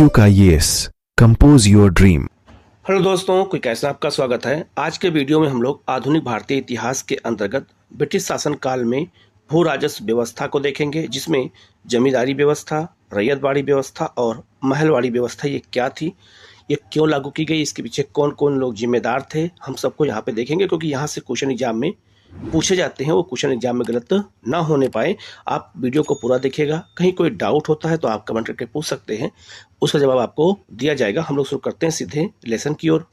IQ का yes compose your dream. Hello दोस्तों, कोई कैसा आपका स्वागत है। आज के वीडियो में हम लोग आधुनिक भारतीय इतिहास के अंतर्गत ब्रिटिश शासन काल में भू राजस्व व्यवस्था को देखेंगे, जिसमें जमींदारी व्यवस्था, रैयतवाड़ी व्यवस्था और महलवाड़ी व्यवस्था ये क्या थी, ये क्यों लागू की गई, इसके पीछे कौन कौन लोग जिम्मेदार थे, हम सबको यहाँ पे देखेंगे। क्योंकि यहाँ से क्वेश्चन एग्जाम में पूछे जाते हैं, वो क्वेश्चन एग्जाम में गलत ना होने पाए। आप वीडियो को पूरा देखिएगा। कहीं कोई डाउट होता है तो आप कमेंट करके पूछ सकते हैं, उसका जवाब आपको दिया जाएगा। हम लोग शुरू करते हैं सीधे लेसन की ओर।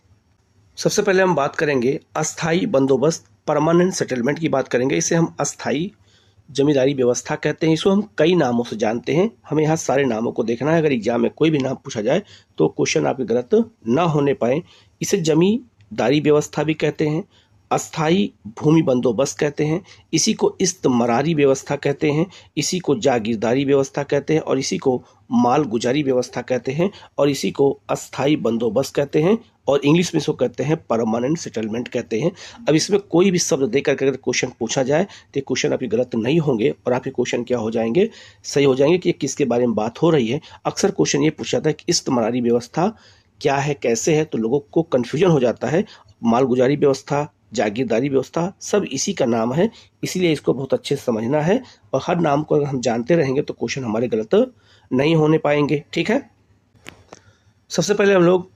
सबसे पहले हम बात करेंगे अस्थाई बंदोबस्त, परमानेंट सेटलमेंट की बात करेंगे। इसे हम अस्थाई जमींदारी व्यवस्था कहते हैं। इसको हम कई नामों से जानते हैं, हमें यहाँ सारे नामों को देखना है। अगर एग्जाम में कोई भी नाम पूछा जाए तो क्वेश्चन आपके गलत ना होने पाए। इसे जमींदारी व्यवस्था भी कहते हैं, अस्थाई भूमि बंदोबस्त कहते हैं, इसी को इस्तमरारी व्यवस्था कहते हैं, इसी को जागीरदारी व्यवस्था कहते हैं, और इसी को मालगुजारी व्यवस्था कहते हैं, और इसी को अस्थाई बंदोबस्त कहते हैं, और इंग्लिश में इसको कहते हैं परमानेंट सेटलमेंट कहते हैं। अब इसमें कोई भी शब्द देकर के अगर क्वेश्चन पूछा जाए तो क्वेश्चन आपके गलत नहीं होंगे, और आपके क्वेश्चन क्या हो जाएंगे, सही हो जाएंगे कि किसके बारे में बात हो रही है। अक्सर क्वेश्चन ये पूछा जाता है कि इस्तमरारी व्यवस्था क्या है, कैसे है, तो लोगों को कन्फ्यूजन हो जाता है। मालगुजारी व्यवस्था, जागीरदारी व्यवस्था सब इसी का नाम है, इसीलिए इसको बहुत अच्छे से समझना है। और हर नाम को अगर हम जानते रहेंगे तो क्वेश्चन हमारे गलत नहीं होने पाएंगे। ठीक है, सबसे पहले हम लोग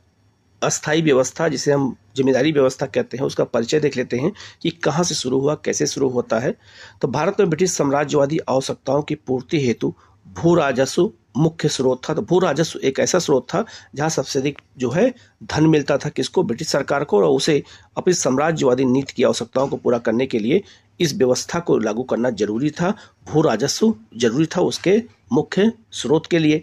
अस्थाई व्यवस्था, जिसे हम जमींदारी व्यवस्था कहते हैं, उसका परिचय देख लेते हैं कि कहाँ से शुरू हुआ, कैसे शुरू होता है। तो भारत में ब्रिटिश साम्राज्यवादी आवश्यकताओं की पूर्ति हेतु भू राजस्व मुख्य स्रोत था। तो भू राजस्व एक ऐसा स्रोत था जहाँ सबसे अधिक जो है धन मिलता था, किसको, ब्रिटिश सरकार को, और उसे अपनी साम्राज्यवादी नीति की आवश्यकताओं को पूरा करने के लिए इस व्यवस्था को लागू करना जरूरी था। भू राजस्व जरूरी था उसके मुख्य स्रोत के लिए।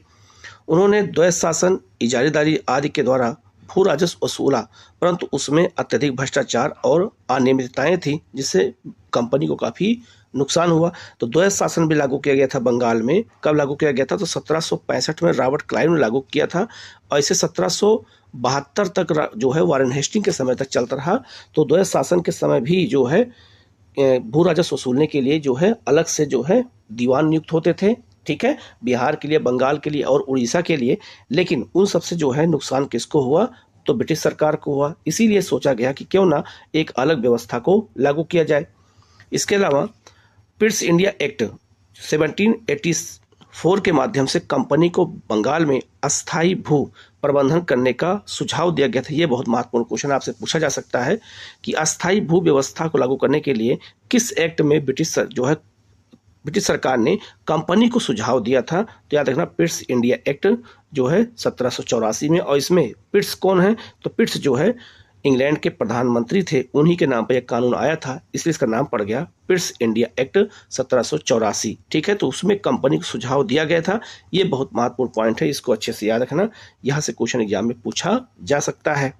उन्होंने द्वैत शासन, इजारेदारी आदि के द्वारा भू राजस्व वसूला, परंतु उसमें अत्यधिक भ्रष्टाचार और अनियमितताएं थी, जिससे कंपनी को काफ़ी नुकसान हुआ। तो द्वैत शासन भी लागू किया गया था बंगाल में। कब लागू किया गया था, तो 1765 में रॉबर्ट क्लाइव ने लागू किया था, और इसे 1772 तक जो है वारेन हेस्टिंग के समय तक चलता रहा। तो द्वैत शासन के समय भी जो है भू राजस्व वसूलने के लिए जो है अलग से जो है दीवान नियुक्त होते थे। ठीक है, बिहार के लिए, बंगाल के लिए और उड़ीसा के लिए। लेकिन उन सबसे जो है नुकसान किसको हुआ, तो ब्रिटिश सरकार को हुआ। इसीलिए सोचा गया कि क्यों ना एक अलग व्यवस्था को लागू किया जाए। इसके अलावा पिट्स इंडिया एक्ट 1784 के माध्यम से कंपनी को बंगाल में अस्थाई भू प्रबंधन करने का सुझाव दिया गया था। ये बहुत महत्वपूर्ण क्वेश्चन आपसे पूछा जा सकता है कि अस्थाई भू व्यवस्था को लागू करने के लिए किस एक्ट में ब्रिटिश सरकार ने कंपनी को सुझाव दिया था। तो याद रखना, पिट्स इंडिया एक्ट जो है 1784 में। और इसमें पिट्स कौन है, तो पिट्स जो है इंग्लैंड के प्रधानमंत्री थे, उन्हीं के नाम पर यह कानून आया था, इसलिए इसका नाम पड़ गया पिट्स इंडिया एक्ट 1784। ठीक है, तो उसमें कंपनी को सुझाव दिया गया था। ये बहुत महत्वपूर्ण पॉइंट है, इसको अच्छे से याद रखना, यहाँ से क्वेश्चन एग्जाम में पूछा जा सकता है।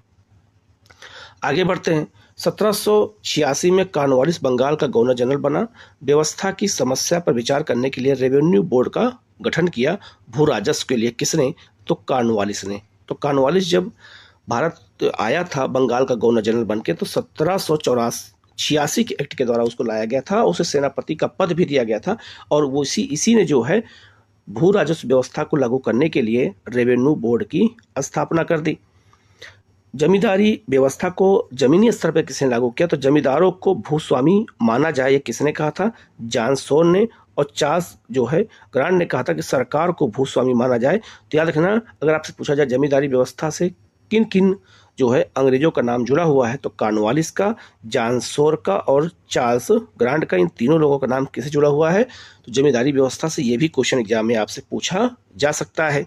आगे बढ़ते हैं। 1786 में कॉर्नवालिस बंगाल का गवर्नर जनरल बना। व्यवस्था की समस्या पर विचार करने के लिए रेवेन्यू बोर्ड का गठन किया। भू राजस्व के लिए किसने, तो कॉर्नवालिस ने। तो कॉर्नवालिस जब भारत आया था बंगाल का गवर्नर जनरल बनके, तो 1786 के एक्ट के द्वारा उसको लाया गया था। उसे सेनापति का पद भी दिया गया था, और वो इसी ने जो है भू राजस्व व्यवस्था को लागू करने के लिए रेवेन्यू बोर्ड की स्थापना कर दी। जमींदारी व्यवस्था को जमीनी स्तर पर किसने लागू किया, तो जमींदारों को भूस्वामी माना जाए, ये किसने कहा था, जॉन सोन ने। और चार्ल्स जो है ग्रांट ने कहा था कि सरकार को भूस्वामी माना जाए। तो याद रखना, अगर आपसे पूछा जाए जमींदारी व्यवस्था से किन किन जो है अंग्रेजों का नाम जुड़ा हुआ है, तो कॉर्नवालिस का, जॉन सोर का और चार्ल्स ग्रांट का, इन तीनों लोगों का नाम किसे जुड़ा हुआ है। तो जमींदारी व्यवस्था से ये भी क्वेश्चन एग्जाम में आपसे पूछा जा सकता है।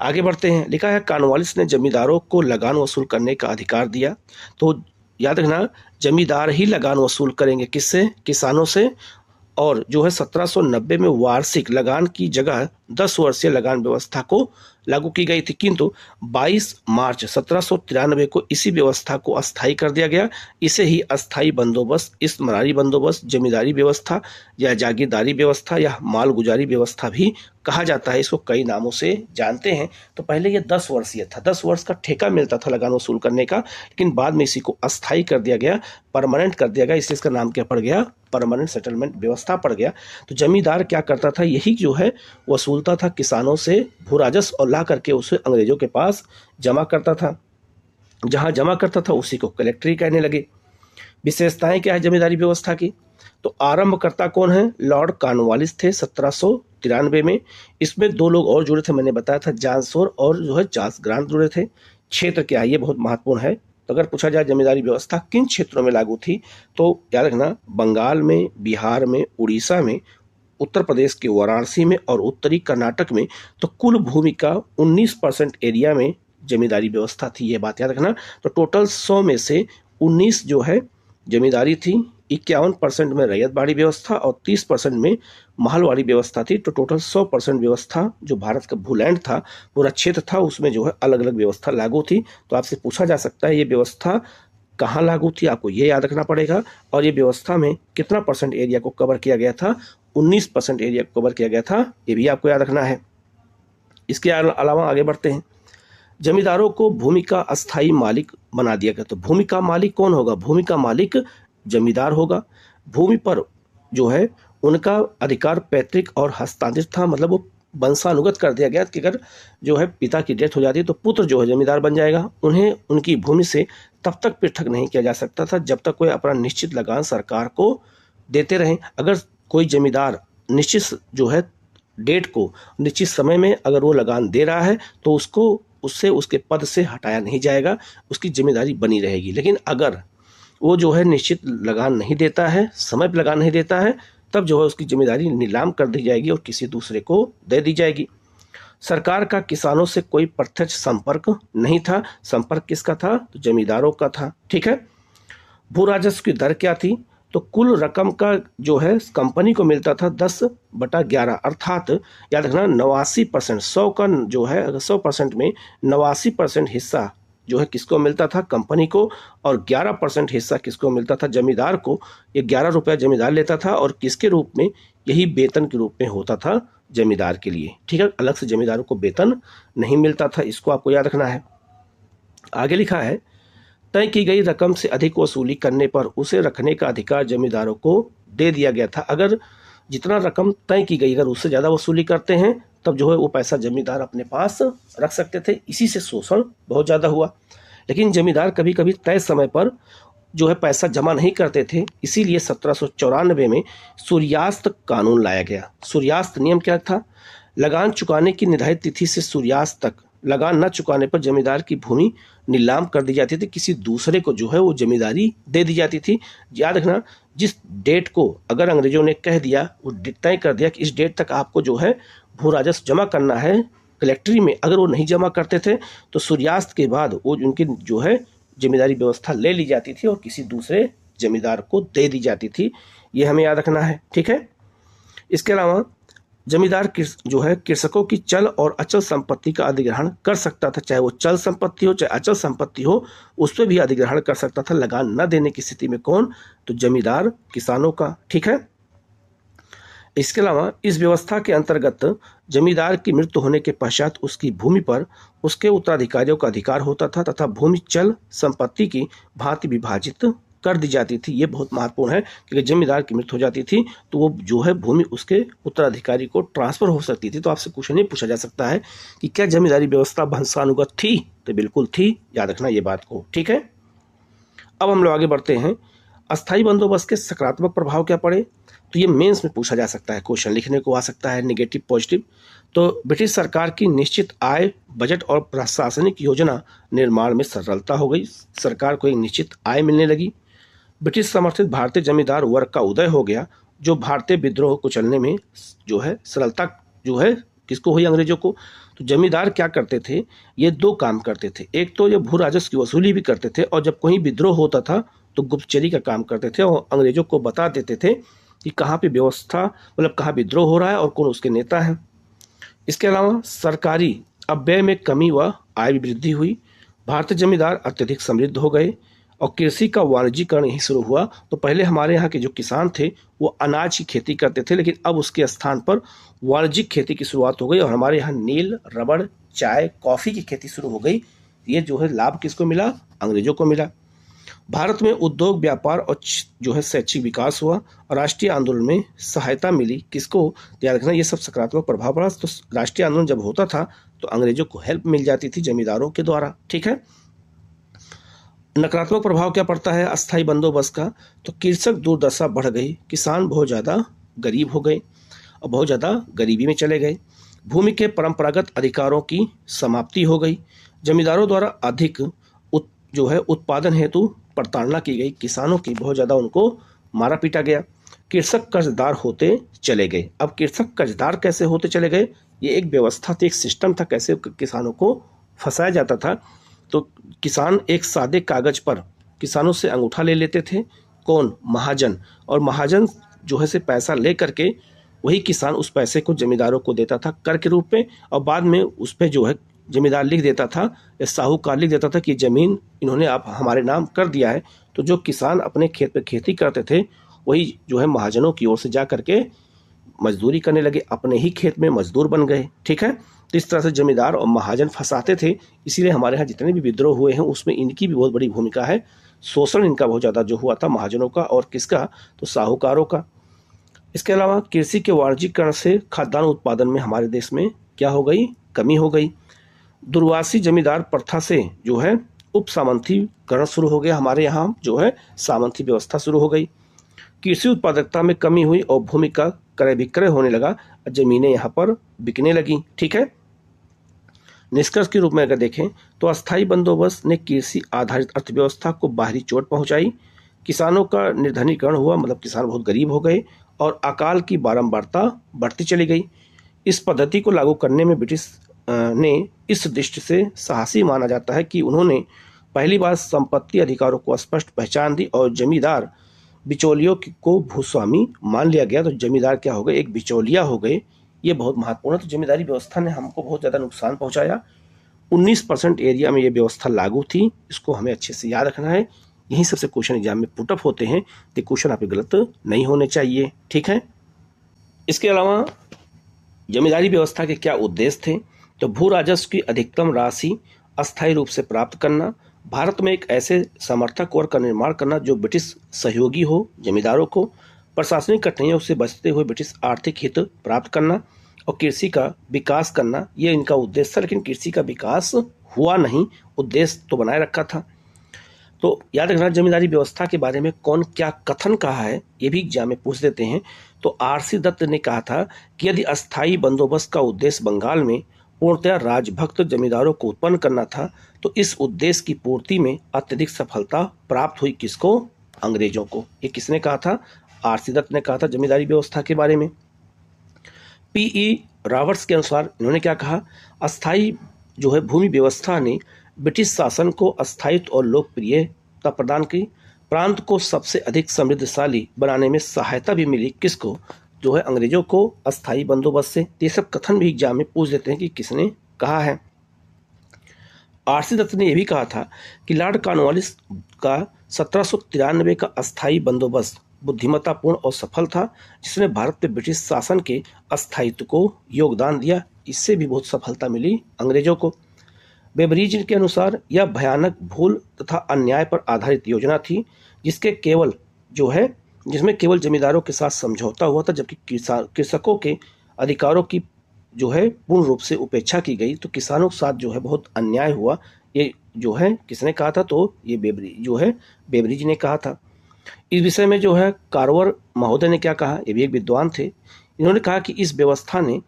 आगे बढ़ते हैं। लिखा है कॉर्नवालिस ने जमींदारों को लगान वसूल करने का अधिकार दिया। तो याद रखना, जमींदार ही लगान वसूल करेंगे, किससे, किसानों से। और जो है 1790 में वार्षिक लगान की जगह 10 वर्षीय लगान व्यवस्था को लागू की गई थी, किंतु 22 मार्च 1793 को इसी व्यवस्था को अस्थायी कर दिया गया। इसे ही अस्थायी बंदोबस्त, इस्तमरारी बंदोबस्त, जमींदारी व्यवस्था या जागीरदारी व्यवस्था या मालगुजारी व्यवस्था भी कहा जाता है। इसको कई नामों से जानते हैं। तो पहले ये 10 वर्षीय था, 10 वर्ष का ठेका मिलता था लगान वसूल करने का, लेकिन बाद में इसी को अस्थायी कर दिया गया, परमानेंट कर दिया गया, इसलिए इसका नाम क्या पड़ गया, परमानेंट सेटलमेंट व्यवस्था पड़ गया। तो जमींदार क्या करता था, यही जो है वसूल वसूलता था किसानों से भू राजस्व और ला करके उसे अंग्रेजों के पास जमा करता था। जहां जमा करता था उसी को कलेक्ट्री कहने लगे। विशेषताएं क्या है जमींदारी व्यवस्था की? तो आरंभकर्ता कौन है? लॉर्ड कॉर्नवालिस थे 1793 में। इसमें दो लोग और जुड़े थे, मैंने बताया था, जॉन शोर और जो है चार्ल्स ग्रांट जुड़े थे। क्षेत्र क्या है? ये बहुत महत्वपूर्ण है। तो अगर पूछा जाए जमींदारी व्यवस्था किन क्षेत्रों में लागू थी, तो याद रखना बंगाल में, बिहार में, उड़ीसा में, उत्तर प्रदेश के वाराणसी में और उत्तरी कर्नाटक में। तो कुल भूमि का 19% एरिया में जमींदारी व्यवस्था थी, ये बात याद रखना। तो टोटल 100 में से 19 जो है जमींदारी थी, 51% में रैयतबाड़ी व्यवस्था और 30% में महलवाड़ी व्यवस्था थी। तो टोटल 100% व्यवस्था जो भारत का भूलैंड था, पूरा क्षेत्र था, उसमें जो है अलग अलग व्यवस्था लागू थी। तो आपसे पूछा जा सकता है ये व्यवस्था कहाँ लागू थी, आपको ये याद रखना पड़ेगा। और ये व्यवस्था में कितना परसेंट एरिया को कवर किया गया था? 19% एरिया को कवर किया गया था, ये भी आपको याद रखना है। इसके अलावा आगे बढ़ते हैं। जमींदारों को भूमि का अस्थायी मालिक बना दिया गया। तो भूमि का मालिक कौन होगा? भूमि का मालिक जमींदार होगा। भूमि पर जो है उनका अधिकार पैतृक और हस्तांतरित था, मतलब वो वंशानुगत कर दिया गया कि अगर जो है पिता की डेथ हो जाती है तो पुत्र जो है जमींदार बन जाएगा। उन्हें उनकी भूमि से तब तक पृथक नहीं किया जा सकता था जब तक कोई अपना निश्चित लगान सरकार को देते रहें। अगर कोई जमींदार निश्चित जो है डेट को, निश्चित समय में अगर वो लगान दे रहा है तो उससे उसके पद से हटाया नहीं जाएगा, उसकी जिम्मेदारी बनी रहेगी। लेकिन अगर वो जो है निश्चित लगान नहीं देता है, समय पर लगान नहीं देता है, तब जो है उसकी जिम्मेदारी नीलाम कर दी जाएगी और किसी दूसरे को दे दी जाएगी। सरकार का किसानों से कोई प्रत्यक्ष संपर्क नहीं था। संपर्क किसका था? तो जमींदारों का था। ठीक है। भू राजस्व की दर क्या थी? तो कुल रकम का जो है कंपनी को मिलता था 10/11, अर्थात याद रखना 89%, 100 का जो है 100% में 89% हिस्सा जो है किसको मिलता था? कंपनी को। और 11% हिस्सा किसको मिलता था? जमींदार को। ये 11 रुपया जमींदार लेता था और किसके रूप में? यही वेतन के रूप में होता था जमींदार के लिए। ठीक है, अलग से जमींदारों को वेतन नहीं मिलता था, इसको आपको याद रखना है। आगे लिखा है, तय की गई रकम से अधिक वसूली करने पर उसे रखने का अधिकार जमींदारों को दे दिया गया था। अगर जितना रकम तय की गई, अगर उससे ज़्यादा वसूली करते हैं तब जो है वो पैसा जमींदार अपने पास रख सकते थे। इसी से शोषण बहुत ज़्यादा हुआ। लेकिन जमींदार कभी कभी तय समय पर जो है पैसा जमा नहीं करते थे, इसीलिए 1794 में सूर्यास्त कानून लाया गया। सूर्यास्त नियम क्या था? लगान चुकाने की निर्धारित तिथि से सूर्यास्त तक लगान न चुकाने पर जमींदार की भूमि नीलाम कर दी जाती थी, किसी दूसरे को जो है वो जमींदारी दे दी जाती थी। याद रखना, जिस डेट को अगर अंग्रेजों ने कह दिया, वो तय कर दिया कि इस डेट तक आपको जो है भू राजस्व जमा करना है कलेक्ट्री में, अगर वो नहीं जमा करते थे तो सूर्यास्त के बाद वो उनकी जो है जमींदारी व्यवस्था ले ली जाती थी और किसी दूसरे जमींदार को दे दी जाती थी। ये हमें याद रखना है। ठीक है। इसके अलावा जमींदार जो है कृषकों की चल और अचल संपत्ति का अधिग्रहण कर सकता था, चाहे वो चल संपत्ति हो चाहे अचल संपत्ति हो, उस पर भी अधिग्रहण कर सकता था। लगान न देने की स्थिति में कौन? तो जमींदार किसानों का। ठीक है। इसके अलावा इस व्यवस्था के अंतर्गत जमींदार की मृत्यु होने के पश्चात उसकी भूमि पर उसके उत्तराधिकारियों का अधिकार होता था तथा भूमि चल संपत्ति की भांति विभाजित कर दी जाती थी। ये बहुत महत्वपूर्ण है, क्योंकि जमींदार की मृत्यु हो जाती थी तो वो जो है भूमि उसके उत्तराधिकारी को ट्रांसफर हो सकती थी। तो आपसे क्वेश्चन ये पूछा जा सकता है कि क्या जमींदारी व्यवस्था वंशानुगत थी? तो बिल्कुल थी, याद रखना ये बात को। ठीक है। अब हम लोग आगे बढ़ते हैं। अस्थायी बंदोबस्त के सकारात्मक प्रभाव क्या पड़े? तो ये मेंस में पूछा जा सकता है, क्वेश्चन लिखने को आ सकता है, नेगेटिव पॉजिटिव। तो ब्रिटिश सरकार की निश्चित आय, बजट और प्रशासनिक योजना निर्माण में सरलता हो गई। सरकार को एक निश्चित आय मिलने लगी। ब्रिटिश समर्थित भारतीय जमींदार वर्ग का उदय हो गया, जो भारतीय विद्रोह को चलने में जो है सरलता जो है किसको हुई? अंग्रेजों को। तो जमींदार क्या करते थे? ये दो काम करते थे। एक तो ये भू राजस्व की वसूली भी करते थे और जब कोई विद्रोह होता था तो गुप्तचरी का काम करते थे और अंग्रेजों को बता देते थे कि कहाँ पे व्यवस्था, मतलब कहाँ विद्रोह हो रहा है और कौन उसके नेता हैं। इसके अलावा सरकारी अपव्यय में कमी व आय में वृद्धि हुई। भारतीय जमींदार अत्यधिक समृद्ध हो गए और कृषि का वाणिज्यीकरण यही शुरू हुआ। तो पहले हमारे यहाँ के जो किसान थे वो अनाज की खेती करते थे, लेकिन अब उसके स्थान पर वाणिज्यिक खेती की शुरुआत हो गई और हमारे यहाँ नील, रबड़, चाय, कॉफ़ी की खेती शुरू हो गई। ये जो है लाभ किसको मिला? अंग्रेजों को मिला। भारत में उद्योग, व्यापार और जो है शैक्षिक विकास हुआ और राष्ट्रीय आंदोलन में सहायता मिली। किसको? याद रखना, ये सब सकारात्मक प्रभाव पड़ा। तो राष्ट्रीय आंदोलन जब होता था तो अंग्रेजों को हेल्प मिल जाती थी जमींदारों के द्वारा। ठीक है। नकारात्मक प्रभाव क्या पड़ता है अस्थायी बंदोबस्त का? तो कृषक दुर्दशा बढ़ गई, किसान बहुत ज़्यादा गरीब हो गए और बहुत ज़्यादा गरीबी में चले गए। भूमि के परंपरागत अधिकारों की समाप्ति हो गई। जमींदारों द्वारा अधिक जो है उत्पादन हेतु प्रताड़ना की गई, किसानों की बहुत ज़्यादा उनको मारा पीटा गया। कृषक कर्जदार होते चले गए। अब कृषक कर्जदार कैसे होते चले गए? ये एक व्यवस्था थी, एक सिस्टम था, कैसे किसानों को फंसाया जाता था। तो किसान एक सादे कागज पर किसानों से अंगूठा ले लेते थे। कौन? महाजन। और महाजन जो है से पैसा ले करके वही किसान उस पैसे को जमींदारों को देता था कर के रूप में, और बाद में उस पर जो है जमींदार लिख देता था या साहूकार लिख देता था कि ज़मीन इन्होंने आप हमारे नाम कर दिया है। तो जो किसान अपने खेत पे खेती करते थे वही जो है महाजनों की ओर से जा करके मजदूरी करने लगे, अपने ही खेत में मजदूर बन गए। ठीक है। तो इस तरह से जमींदार और महाजन फंसाते थे। इसीलिए हमारे यहाँ जितने भी विद्रोह हुए हैं उसमें इनकी भी बहुत बड़ी भूमिका है। शोषण इनका बहुत ज़्यादा जो हुआ था महाजनों का, और किसका? तो साहूकारों का। इसके अलावा कृषि के वाणिज्यीकरण से खाद्यान्न उत्पादन में हमारे देश में क्या हो गई? कमी हो गई। दुर्वासी जमींदार प्रथा से जो है उप सामंतीकरण शुरू हो गया। हमारे यहाँ जो है सामंती व्यवस्था शुरू हो गई। कृषि उत्पादकता में कमी हुई और भूमि का क्रय विक्रय होने लगा, जमीनें यहाँ पर बिकने लगी। ठीक है। निष्कर्ष के रूप में अगर देखें तो अस्थायी बंदोबस्त ने कृषि आधारित अर्थव्यवस्था को बाहरी चोट पहुंचाई। किसानों का निर्धनीकरण हुआ, मतलब किसान बहुत गरीब हो गए, और अकाल की बारंबारता बढ़ती चली गई। इस पद्धति को लागू करने में ब्रिटिश ने इस दृष्टि से साहसी माना जाता है कि उन्होंने पहली बार संपत्ति अधिकारों को स्पष्ट पहचान दी और जमींदार बिचौलियों को भूस्वामी मान लिया गया। तो जमींदार क्या हो गए? एक बिचौलिया हो गए। ये बहुत महत्वपूर्ण है। तो जमींदारी व्यवस्था ने हमको बहुत ज़्यादा नुकसान पहुंचाया। 19% एरिया में ये व्यवस्था लागू थी। इसको हमें अच्छे से याद रखना है। यही सबसे क्वेश्चन एग्जाम में पुटअप होते हैं। तो क्वेश्चन आपके गलत नहीं होने चाहिए। ठीक है। इसके अलावा जमींदारी व्यवस्था के क्या उद्देश्य थे? तो भू राजस्व की अधिकतम राशि अस्थायी रूप से प्राप्त करना, भारत में एक ऐसे समर्थक वर्ग का निर्माण करना जो ब्रिटिश सहयोगी हो जमींदारों को, प्रशासनिक कठिनाइयों से बचते हुए ब्रिटिश आर्थिक हित प्राप्त करना, और कृषि का विकास करना। ये इनका उद्देश्य था, लेकिन कृषि का विकास हुआ नहीं, उद्देश्य तो बनाए रखा था। तो याद रखना जमींदारी व्यवस्था के बारे में कौन क्या कथन कहा है, ये भी एग्जाम में पूछ देते हैं। तो आरसी दत्त ने कहा था कि यदि अस्थायी बंदोबस्त का उद्देश्य बंगाल में पूर्णतया राजभक्त जमींदारों को उत्पन्न करना था, तो इस उद्देश्य की पूर्ति में अत्यधिक सफलता प्राप्त हुई। किसको? अंग्रेजों को। ये किसने कहा था? आरसी दत्त ने कहा था जमींदारी व्यवस्था के बारे में। पीई रॉबर्ट्स के अनुसार इन्होंने क्या कहा? अस्थायी जो है भूमि व्यवस्था ने ब्रिटिश शासन को अस्थायित्व और लोकप्रियता प्रदान की। प्रांत को सबसे अधिक समृद्धशाली बनाने में सहायता भी मिली। किसको? जो है अंग्रेजों को, अस्थायी बंदोबस्त से। ये सब कथन भी एग्जाम में पूछ देते हैं कि किसने कहा है। आरसी दत्त ने यह भी कहा था कि लॉर्ड कॉर्नवालिस का 1793 का अस्थायी बंदोबस्त बुद्धिमत्तापूर्ण और सफल था, जिसने भारत में ब्रिटिश शासन के अस्थायित्व को योगदान दिया। इससे भी बहुत सफलता मिली अंग्रेजों को। बेबरीज के अनुसार यह भयानक भूल तथा अन्याय पर आधारित योजना थी, जिसमें केवल जमींदारों के साथ समझौता हुआ था, जबकि कृषकों के अधिकारों की जो है पूर्ण रूप से उपेक्षा की गई। तो किसानों के साथ जो है बहुत अन्याय हुआ। ये जो है किसने कहा था? तो ये बेबरीज ने कहा था। इस विषय में जो है कारवर महोदय ने क्या कहा? ये भी एक विद्वान थे। इन्होंने कहा कि इस व्यवस्था ने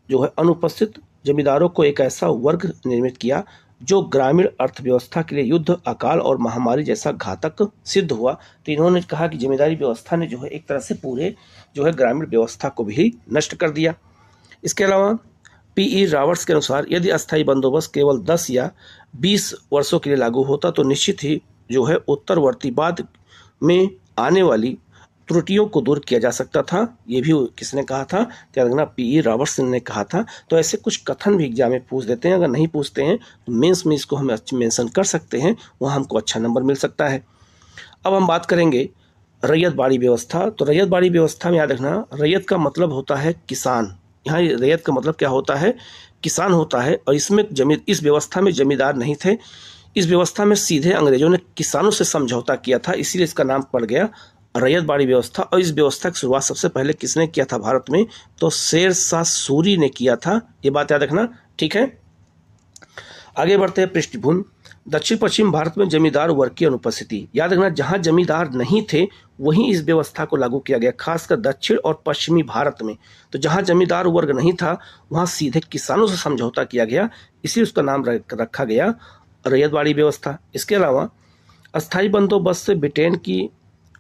जो है अनुपस्थित जमींदारों को एक ऐसा वर्ग निर्मित किया जो ग्रामीण अर्थव्यवस्था के लिए युद्ध, अकाल और महामारी जैसा घातक सिद्ध हुआ। तो इन्होंने कहा कि जमींदारी व्यवस्था ने जो है एक तरह से पूरे जो है ग्रामीण व्यवस्था को भी नष्ट कर दिया। इसके अलावा पीई रॉबर्ट्स के अनुसार यदि अस्थायी बंदोबस्त केवल 10 या 20 वर्षों के लिए लागू होता तो निश्चित ही जो है उत्तरवर्ती बाद में आने वाली त्रुटियों को दूर किया जा सकता था। ये भी किसने कहा था? तेलंगाना पीई रॉबर्ट्स ने कहा था। तो ऐसे कुछ कथन भी एग्जाम में पूछ देते हैं। अगर नहीं पूछते हैं तो मेंस में इसको हम मेंशन कर सकते हैं, वहाँ हमको अच्छा नंबर मिल सकता है। अब हम बात करेंगे रैयत बाड़ी व्यवस्था। तो रैयत बाड़ी व्यवस्था में याद रखना, रैयत का मतलब होता है किसान। यहाँ रैयत का मतलब क्या होता है? किसान होता है। और इस व्यवस्था में जमींदार नहीं थे। इस व्यवस्था में सीधे अंग्रेजों ने किसानों से समझौता किया था, इसीलिए इसका नाम पड़ गया रैयतवाड़ी व्यवस्था। और इस व्यवस्था की शुरुआत सबसे पहले किसने किया था भारत में? तो शेर शाह सूरी ने किया था, ये बात याद रखना, ठीक है। आगे बढ़ते हैं। पृष्ठभूमि। दक्षिण पश्चिम भारत में जमींदार वर्ग की अनुपस्थिति। याद रखना, जहां जमींदार नहीं थे वहीं इस व्यवस्था को लागू किया गया, खासकर दक्षिण और पश्चिमी भारत में। तो जहां जमींदार वर्ग नहीं था वहां सीधे किसानों से समझौता किया गया, इसलिए उसका नाम रखा गया रैयतवाड़ी व्यवस्था। इसके अलावा अस्थायी बंदोबस्त से ब्रिटेन की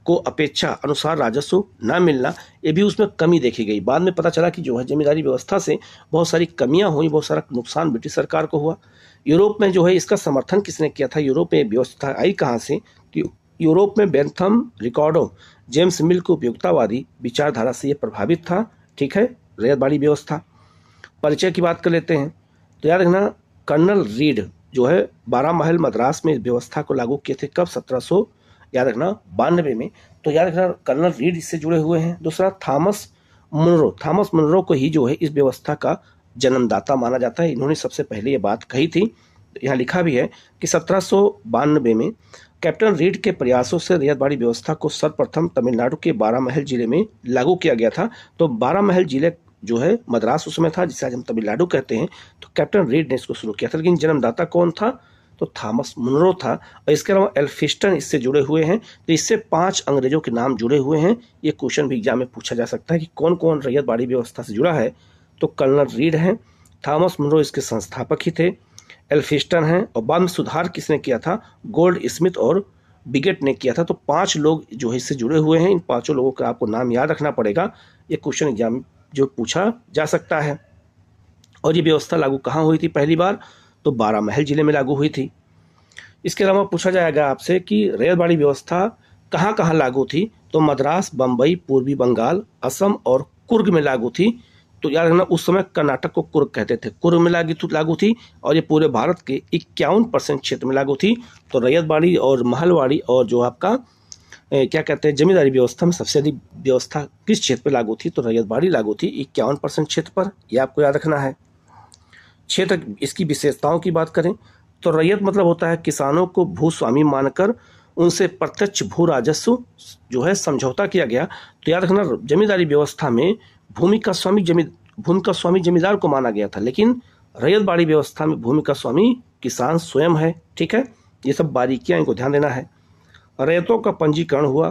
को अपेक्षा अनुसार राजस्व न मिलना, ये भी उसमें कमी देखी गई। बाद में पता चला कि जो है जमींदारी व्यवस्था से बहुत सारी कमियां हुई, बहुत सारा नुकसान ब्रिटिश सरकार को हुआ। यूरोप में जो है इसका समर्थन किसने किया था? यूरोप में व्यवस्था आई कहाँ से? कि यूरोप में बेंथम, रिकॉर्डो, जेम्स मिल को उपयोगितावादी विचारधारा से ये प्रभावित था, ठीक है, रैयतवाड़ी व्यवस्था। परिचय की बात कर लेते हैं। तो याद रखना, कर्नल रीड जो है 12 महल मद्रास में इस व्यवस्था को लागू किए थे। कब? 1700 याद रखना 92 में। तो याद रखना कर्नल रीड इससे जुड़े हुए हैं। दूसरा थॉमस मुनरो को ही जो है इस व्यवस्था का जन्मदाता माना जाता है, इन्होंने सबसे पहले ये बात कही थी। यहाँ लिखा भी है कि 1792 में कैप्टन रीड के प्रयासों से रैयतवाड़ी व्यवस्था को सर्वप्रथम तमिलनाडु के 12 महल जिले में लागू किया गया था। तो 12 महल जिले जो है मद्रास उसमें था, जिसे आज हम तमिलनाडु कहते हैं। तो कैप्टन रीड ने इसको शुरू किया था, लेकिन जन्मदाता कौन था? तो थॉमस मुनरो था। और इसके अलावा एल्फिस्टन इससे जुड़े हुए हैं। तो इससे 5 अंग्रेजों के नाम जुड़े हुए हैं। ये क्वेश्चन भी एग्जाम में पूछा जा सकता है कि कौन कौन रैयतवाड़ी व्यवस्था से जुड़ा है। तो कर्नल रीड हैं, थॉमस मुनरो इसके संस्थापक ही थे, एल्फिस्टन हैं, और बाद में सुधार किसने किया था? गोल्ड स्मिथ और बिगेट ने किया था। तो 5 लोग जो है इससे जुड़े हुए हैं। इन 5 लोगों का आपको नाम याद रखना पड़ेगा, ये क्वेश्चन एग्जाम में जो पूछा जा सकता है। और ये व्यवस्था लागू कहाँ हुई थी पहली बार? तो 12 महल जिले में लागू हुई थी। इसके अलावा पूछा जाएगा आपसे कि रैयतवाड़ी व्यवस्था कहाँ कहाँ लागू थी? तो मद्रास, बम्बई, पूर्वी बंगाल, असम और कुर्ग में लागू थी। तो याद रखना, उस समय कर्नाटक को कुर्ग कहते थे, कुर्ग में लागू थी। और ये पूरे भारत के 51% क्षेत्र में लागू थी। तो रैयतवाड़ी और महलवाड़ी और जो आपका क्या कहते हैं जमींदारी व्यवस्था में सबसे अधिक व्यवस्था किस क्षेत्र पर लागू थी? तो रैयतवाड़ी लागू थी 51% क्षेत्र पर, यह आपको याद रखना है। क्षेत्र, इसकी विशेषताओं की बात करें तो रैयत मतलब होता है किसानों को भूस्वामी मानकर उनसे प्रत्यक्ष भू राजस्व जो है समझौता किया गया। तो याद रखना, जमींदारी व्यवस्था में भूमि का स्वामी जमींदार को माना गया था, लेकिन रैयतवाड़ी व्यवस्था में भूमि का स्वामी किसान स्वयं है, ठीक है। ये सब बारीकियां इनको ध्यान देना है। रैयतों का पंजीकरण हुआ,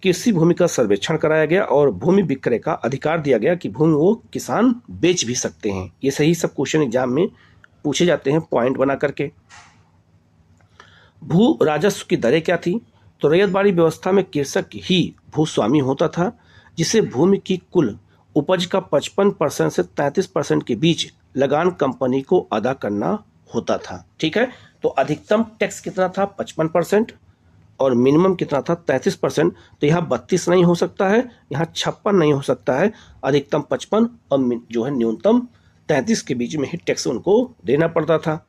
कृषि भूमि का सर्वेक्षण कराया गया और भूमि विक्रय का अधिकार दिया गया कि भूमि वो किसान बेच भी सकते हैं। ये सही सब क्वेश्चन एग्जाम में पूछे जाते हैं पॉइंट बना करके। भू राजस्व की दरें क्या थी? तो रैयतवाड़ी व्यवस्था में कृषक ही भूस्वामी होता था, जिसे भूमि की कुल उपज का 55% से 33% के बीच लगान कंपनी को अदा करना होता था, ठीक है। तो अधिकतम टैक्स कितना था? 55%, और मिनिमम कितना था? 33%। तो यहाँ 32 नहीं हो सकता है, यहाँ 56 नहीं हो सकता है, अधिकतम 55 और जो है न्यूनतम 33 के बीच में ही टैक्स उनको देना पड़ता था।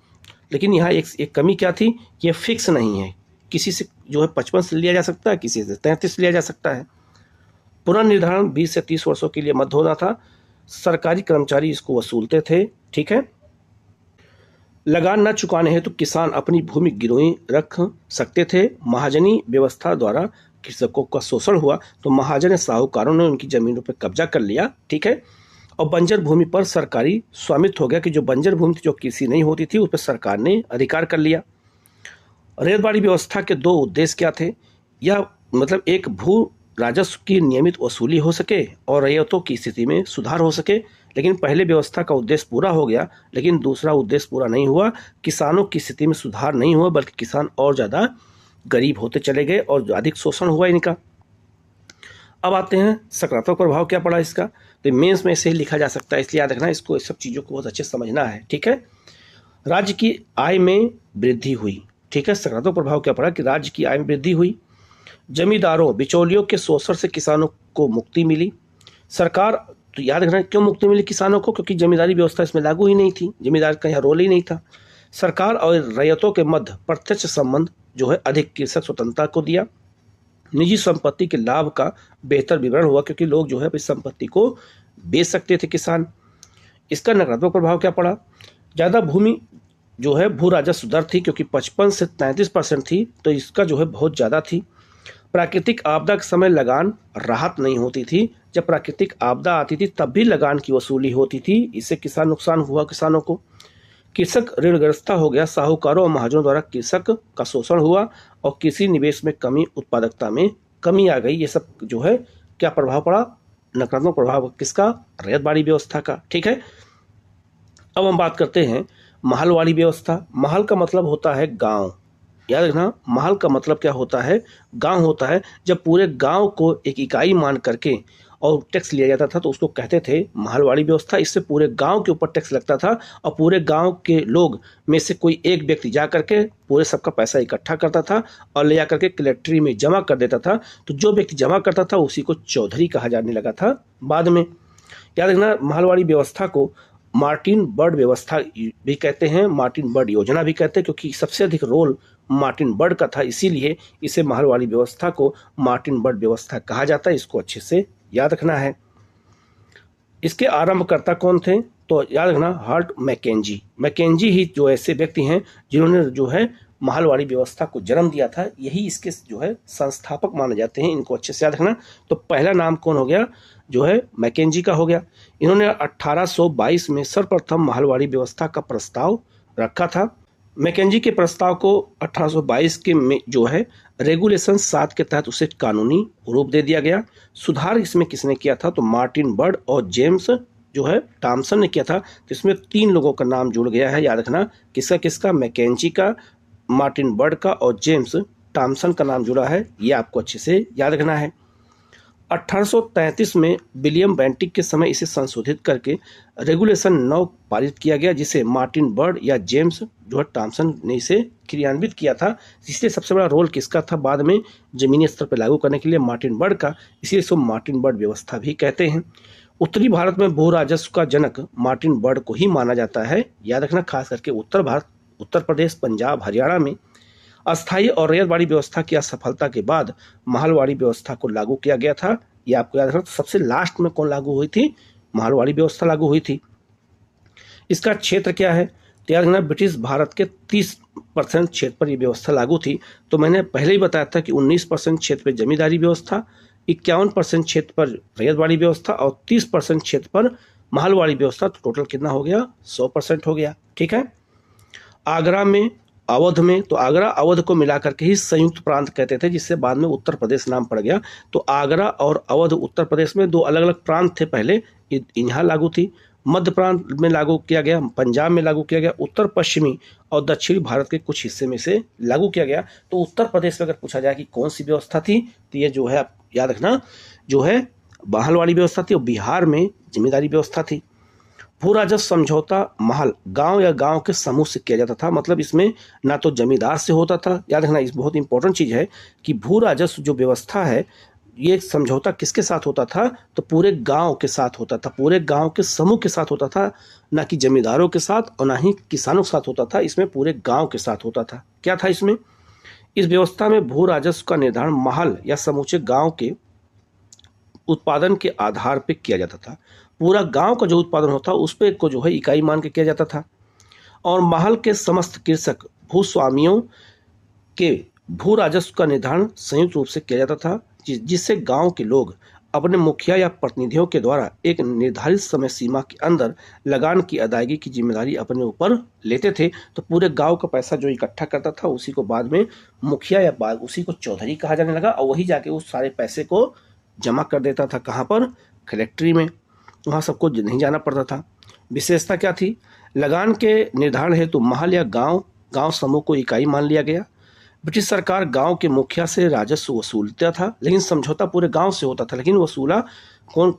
लेकिन यहाँ एक कमी क्या थी? ये फिक्स नहीं है, किसी से जो है 55 से लिया जा सकता है, किसी से 33 लिया जा सकता है। पुनर्निर्धारण 20 से 30 वर्षों के लिए मत होना था। सरकारी कर्मचारी इसको वसूलते थे, ठीक है। लगान न चुकाने हेतु तो किसान अपनी भूमि गिरवी रख सकते थे। महाजनी व्यवस्था द्वारा कृषकों का शोषण हुआ, तो महाजन साहूकारों ने उनकी जमीनों पर कब्जा कर लिया, ठीक है। और बंजर भूमि पर सरकारी स्वामित्व हो गया कि जो बंजर भूमि थी, जो कृषि नहीं होती थी, उस पर सरकार ने अधिकार कर लिया। रैयतवाड़ी व्यवस्था के 2 उद्देश्य क्या थे? यह मतलब एक भू राजस्व की नियमित वसूली हो सके और रैयतों की स्थिति में सुधार हो सके। लेकिन पहले व्यवस्था का उद्देश्य पूरा हो गया, लेकिन दूसरा उद्देश्य पूरा नहीं हुआ। किसानों की स्थिति में सुधार नहीं हुआ, बल्कि किसान और ज़्यादा गरीब होते चले गए और अधिक शोषण हुआ इनका। अब आते हैं सकारात्मक प्रभाव क्या पड़ा इसका। तो मेंस में ऐसे ही लिखा जा सकता है, इसलिए याद रखना, इसको इस सब चीज़ों को बहुत अच्छे समझना है, ठीक है। राज्य की आय में वृद्धि हुई, ठीक है। सकारात्मक प्रभाव क्या पड़ा कि राज्य की आय में वृद्धि हुई। जमींदारों बिचौलियों के शोषण से किसानों को मुक्ति मिली। सरकार, तो याद रखना क्यों मुक्ति मिली किसानों को? क्योंकि जमींदारी व्यवस्था इसमें लागू ही नहीं थी, जमींदार का यहाँ रोल ही नहीं था। सरकार और रैयतों के मध्य प्रत्यक्ष संबंध जो है अधिक कृषक स्वतंत्रता को दिया। निजी संपत्ति के लाभ का बेहतर विवरण हुआ, क्योंकि लोग जो है अपनी संपत्ति को बेच सकते थे किसान। इसका नकारात्मक प्रभाव क्या पड़ा? ज़्यादा भूमि जो है भू राजस्व दर थी, क्योंकि 55 से 33% थी, तो इसका जो है बहुत ज़्यादा थी। प्राकृतिक आपदा के समय लगान राहत नहीं होती थी। जब प्राकृतिक आपदा आती थी तब भी लगान की वसूली होती थी, इससे किसान नुकसान हुआ किसानों को। कृषक ऋणग्रस्त हो गया, साहूकारों और महाजनों द्वारा कृषक का शोषण हुआ और कृषि निवेश में कमी, उत्पादकता में कमी आ गई। ये सब जो है क्या प्रभाव पड़ा, नकारात्मक प्रभाव किसका, रैयतवाड़ी व्यवस्था का। ठीक है, अब हम बात करते हैं महलवाड़ी व्यवस्था। महल का मतलब होता है गांव, याद रखना, महल का मतलब क्या होता है, गांव होता है। जब पूरे गांव को एक इकाई मान करके और टैक्स लिया जाता था तो उसको कहते थे महलवाड़ी व्यवस्था। इससे पूरे गांव के ऊपर टैक्स लगता था और पूरे गांव के लोग में से कोई एक व्यक्ति जा करके पूरे सबका पैसा इकट्ठा करता था और ले जा करके कलेक्ट्री में जमा कर देता था। तो जो व्यक्ति जमा करता था उसी को चौधरी कहा जाने लगा था बाद में। याद रखना, महलवाड़ी व्यवस्था को मार्टिन बर्ड व्यवस्था भी कहते हैं, मार्टिन बर्ड योजना भी कहते हैं, क्योंकि सबसे अधिक रोल मार्टिन बर्ड का था, इसीलिए इसे महलवाड़ी व्यवस्था को मार्टिन बर्ड व्यवस्था कहा जाता है। इसको अच्छे से याद रखना है। इसके आरंभकर्ता कौन थे, तो याद रखना हार्ट मैकेंजी। मैकेंजी ही जो ऐसे व्यक्ति हैं जिन्होंने जो है महलवाड़ी व्यवस्था को जन्म दिया था, यही इसके जो है संस्थापक माने जाते हैं। इनको अच्छे से याद रखना। तो पहला नाम कौन हो गया, जो है मैकेंजी का हो गया। इन्होंने 1822 में सर्वप्रथम महलवाड़ी व्यवस्था का प्रस्ताव रखा था। मैकेंजी के प्रस्ताव को 1822 के में जो है रेगुलेशन 7 के तहत उसे कानूनी रूप दे दिया गया। सुधार इसमें किसने किया था, तो मार्टिन बर्ड और जेम्स जो है टॉमसन ने किया था। तो इसमें 3 लोगों का नाम जुड़ गया है, याद रखना, किसका किसका, मैकेंजी का, मार्टिन बर्ड का और जेम्स टॉमसन का नाम जुड़ा है। ये आपको अच्छे से याद रखना है। 1833 में विलियम बेंटिक के समय इसे संशोधित करके रेगुलेशन 9 पारित किया गया, जिसे मार्टिन बर्ड या जेम्स जो है टॉमसन ने इसे क्रियान्वित किया था। इसलिए सबसे बड़ा रोल किसका था बाद में जमीनी स्तर पर लागू करने के लिए, मार्टिन बर्ड का, इसीलिए इसको मार्टिन बर्ड व्यवस्था भी कहते हैं। उत्तरी भारत में भू राजस्व का जनक मार्टिन बर्ड को ही माना जाता है, याद रखना, खास करके उत्तर भारत, उत्तर प्रदेश, पंजाब, हरियाणा में अस्थायी और रैयतवाड़ी व्यवस्था की असफलता के बाद महलवाड़ी व्यवस्था को लागू किया गया था। ये आपको याद रखना। सबसे लास्ट में कौन लागू हुई थी, महलवाड़ी व्यवस्था लागू हुई थी। इसका क्षेत्र क्या है, तो याद रखना, ब्रिटिश भारत के 30% क्षेत्र पर यह व्यवस्था लागू थी। तो मैंने पहले ही बताया था कि 19% क्षेत्र पर जमींदारी व्यवस्था, 51% क्षेत्र पर रैयतवाड़ी व्यवस्था और 30% क्षेत्र पर महलवाड़ी व्यवस्था। तो टोटल कितना हो गया, 100% हो गया। ठीक है, आगरा में, अवध में, तो आगरा अवध को मिलाकर के ही संयुक्त प्रांत कहते थे, जिससे बाद में उत्तर प्रदेश नाम पड़ गया। तो आगरा और अवध उत्तर प्रदेश में 2 अलग अलग प्रांत थे पहले, यहाँ लागू थी। मध्य प्रांत में लागू किया गया, पंजाब में लागू किया गया, उत्तर पश्चिमी और दक्षिणी भारत के कुछ हिस्से में से लागू किया गया। तो उत्तर प्रदेश में अगर पूछा जाए कि कौन सी व्यवस्था थी, तो ये जो है आप याद रखना, जो है महलवाड़ी व्यवस्था थी और बिहार में जमींदारी व्यवस्था थी। भू राजस्व समझौता महल गांव या गांव के समूह से किया जाता था, मतलब इसमें ना तो जमींदार से होता था। याद रखना, इस बहुत इंपॉर्टेंट चीज है कि भू राजस्व जो व्यवस्था है, ये समझौता किसके साथ होता था, तो पूरे गांव के साथ होता था, पूरे गांव के समूह के साथ होता था, ना कि जमींदारों के साथ और ना ही किसानों के साथ होता था। इसमें पूरे गांव के साथ होता था। क्या था इसमें, इस व्यवस्था में भू राजस्व का निर्धारण महल या समूचे गांव के उत्पादन के आधार पर किया जाता था। पूरा गांव का जो उत्पादन होता उस पर को जो है इकाई मान के किया जाता था। और महल के समस्त कृषक भूस्वामियों के भू राजस्व का निर्धारण संयुक्त रूप से किया जाता था, जिससे गांव के लोग अपने मुखिया या प्रतिनिधियों के द्वारा एक निर्धारित समय सीमा के अंदर लगान की अदायगी की जिम्मेदारी अपने ऊपर लेते थे। तो पूरे गांव का पैसा जो इकट्ठा करता था उसी को बाद में मुखिया या बाद उसी को चौधरी कहा जाने लगा, और वही जाके उस सारे पैसे को जमा कर देता था। कहाँ पर, कलेक्ट्री में, वहाँ सबको नहीं जाना पड़ता था। विशेषता क्या थी, लगान के निर्धारण हेतु महल या गांव समूह को इकाई मान लिया गया। ब्रिटिश सरकार गांव के मुखिया से राजस्व वसूलता था, लेकिन समझौता पूरे गांव से होता था। लेकिन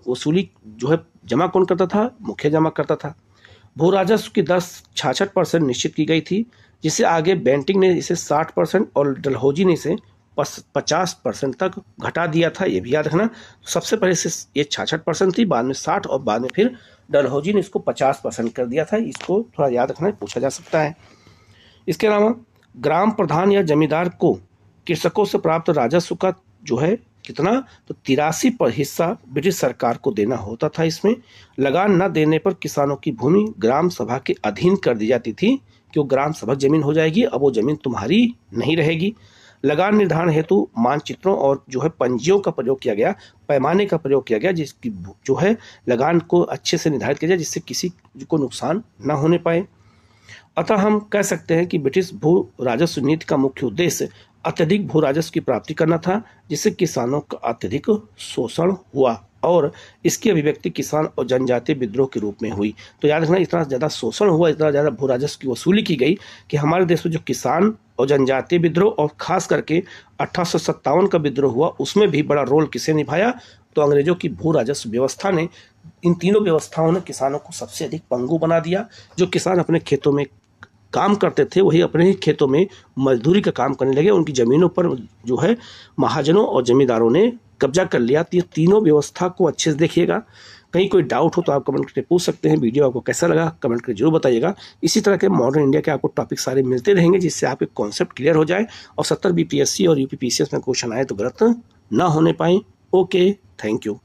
वसूली जो है जमा कौन करता था, मुखिया जमा करता था। भू राजस्व की दर 66% निश्चित की गई थी, जिसे आगे बेंटिंग ने इसे 60% और डलहौजी ने इसे 50% तक घटा दिया था। ये भी याद रखना। सबसे पहले से ये 66% थी, बाद में 60 और बाद में फिर डलहौजी ने इसको 50% कर दिया था। इसको थोड़ा याद रखना, पूछा जा सकता है। इसके अलावा ग्राम प्रधान या जमींदार को कृषकों से प्राप्त राजस्व का जो है कितना, तो 83% हिस्सा ब्रिटिश सरकार को देना होता था। इसमें लगान न देने पर किसानों की भूमि ग्राम सभा के अधीन कर दी जाती थी। कि वो ग्राम सभा जमीन हो जाएगी, अब वो जमीन तुम्हारी नहीं रहेगी। लगान निर्धारण हेतु मानचित्रों और जो है पंजियों का प्रयोग किया गया, पैमाने का प्रयोग किया गया, जिसकी जो है लगान को अच्छे से निर्धारित किया जाए जिससे किसी को नुकसान न होने पाए। अतः हम कह सकते हैं कि ब्रिटिश भू राजस्व नीति का मुख्य उद्देश्य अत्यधिक भू राजस्व की प्राप्ति करना था, जिससे किसानों का अत्यधिक शोषण हुआ और इसकी अभिव्यक्ति किसान और जनजातीय विद्रोह के रूप में हुई। तो याद रखना, इतना ज़्यादा शोषण हुआ, इतना ज़्यादा भू राजस्व की वसूली की गई कि हमारे देश में जो किसान और जनजातीय विद्रोह और खास करके 1857 का विद्रोह हुआ, उसमें भी बड़ा रोल किसे निभाया? तो अंग्रेजों की भू राजस्व व्यवस्था ने। इन तीनों व्यवस्थाओं ने किसानों को सबसे अधिक पंगु बना दिया। जो किसान अपने खेतों में काम करते थे वही अपने ही खेतों में मजदूरी का काम करने लगे। उनकी ज़मीनों पर जो है महाजनों और जमींदारों ने कब्जा कर लिया। तो ये तीनों व्यवस्था को अच्छे से देखिएगा। कहीं कोई डाउट हो तो आप कमेंट करके पूछ सकते हैं। वीडियो आपको कैसा लगा कमेंट करके जरूर बताइएगा। इसी तरह के मॉडर्न इंडिया के आपको टॉपिक सारे मिलते रहेंगे, जिससे आपके कॉन्सेप्ट क्लियर हो जाए और 70 BPSC और UPPCS में क्वेश्चन आए तो गलत ना होने पाए। Okay, thank you.